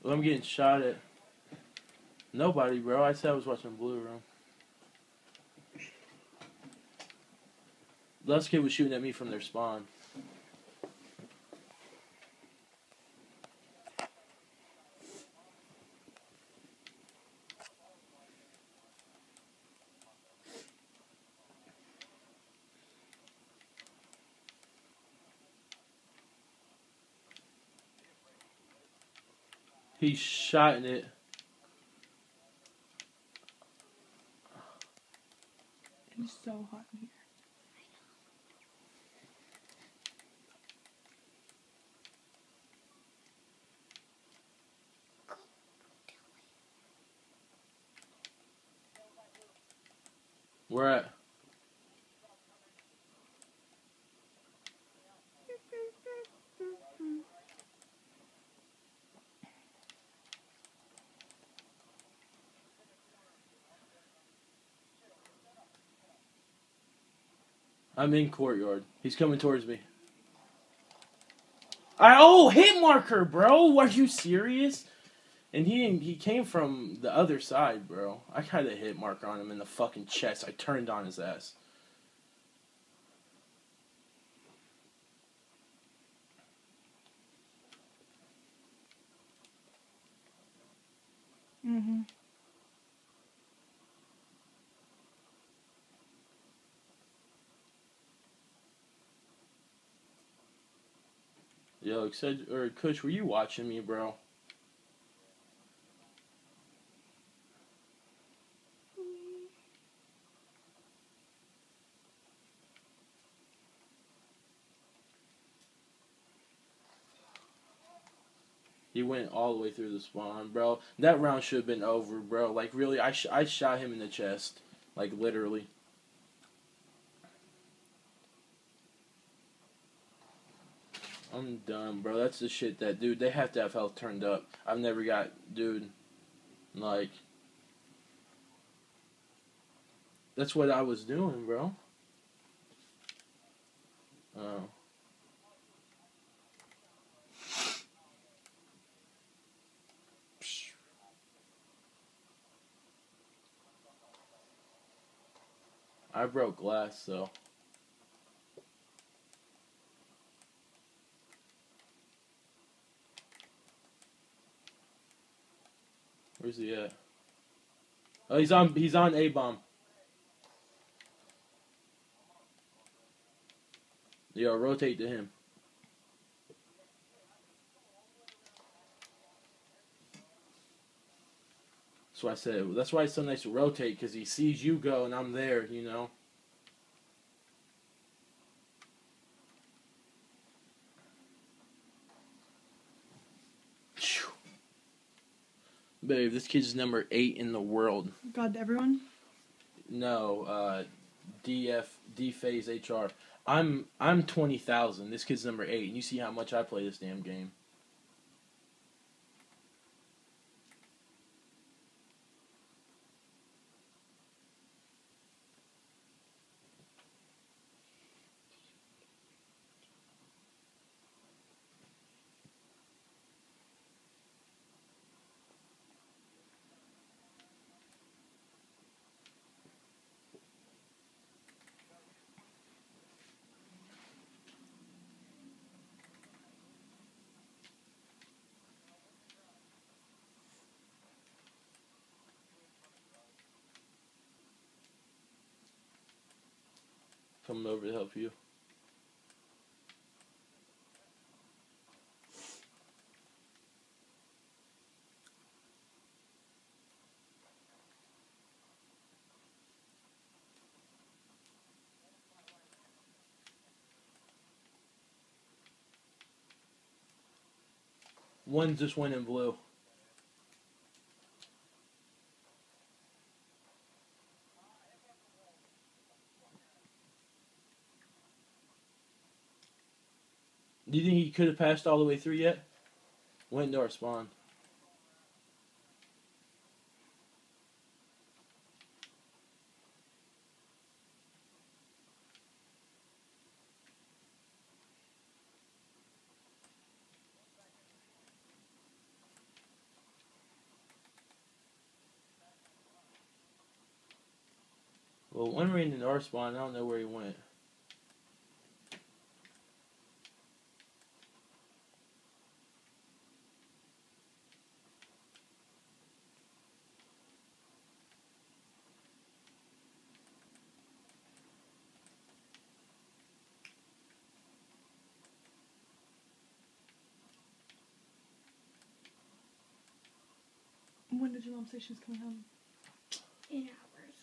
Well, I'm getting shot at. Nobody, bro. I said I was watching Blue Room. Last kid was shooting at me from their spawn. He's shotting it. It's so hot in here. Where at? I'm in courtyard. He's coming towards me. Hit marker, bro. Are you serious? And he came from the other side, bro. I had a hit marker on him in the fucking chest. I turned on his ass. Mm-hmm. Yo, Kush, were you watching me, bro? He went all the way through the spawn, bro. That round should have been over, bro. Like, really, I shot him in the chest. Like, literally. I'm done, bro. That's the shit that, dude, they have to have health turned up. I've never got, dude, like, that's what I was doing, bro. Oh. I broke glass, so. Where's he at? Oh, he's on A-bomb. Yo, rotate to him. That's why I said, that's why it's so nice to rotate, because he sees you go and I'm there, you know? Babe, this kid's number 8 in the world. God, everyone? No, D-Phase HR. I'm 20,000. This kid's number 8, and you see how much I play this damn game. Coming over to help you. One just went in blue. Do you think he could have passed all the way through yet? Went into our spawn. Well, when we're in the R spawn, I don't know where he went. When did your mom say she was coming home? In hours.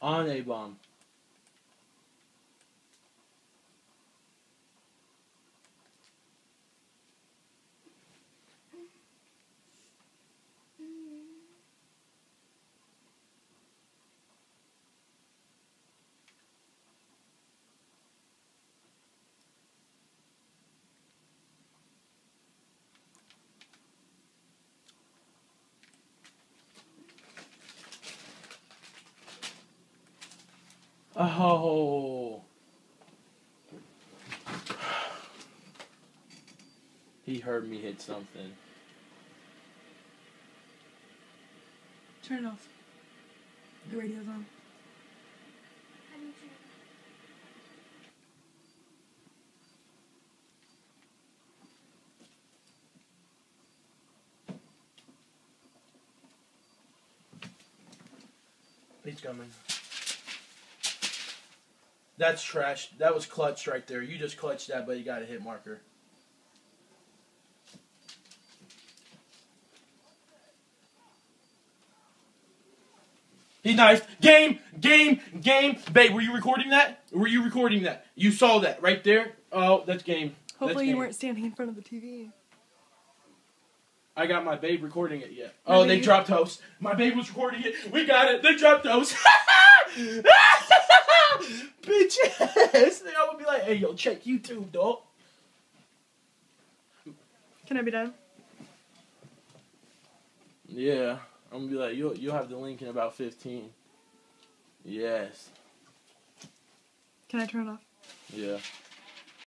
On A-bomb. Oh. He heard me hit something. Turn it off. The radio's on. How do you turn He's coming. That's trash. That was clutched right there. You just clutched that, but you got a hit marker. He knifed. Game. Babe, were you recording that? You saw that right there? Oh, that's game. Hopefully you weren't standing in front of the TV. I got my babe recording it yet. My Oh, they babe. dropped host. My babe was recording it. We got it. They dropped host. Bitch ass. I'm gonna be like, hey, yo, check YouTube, dog. Can I be done? Yeah. I'm gonna be like, you'll have the link in about 15. Yes. Can I turn it off? Yeah.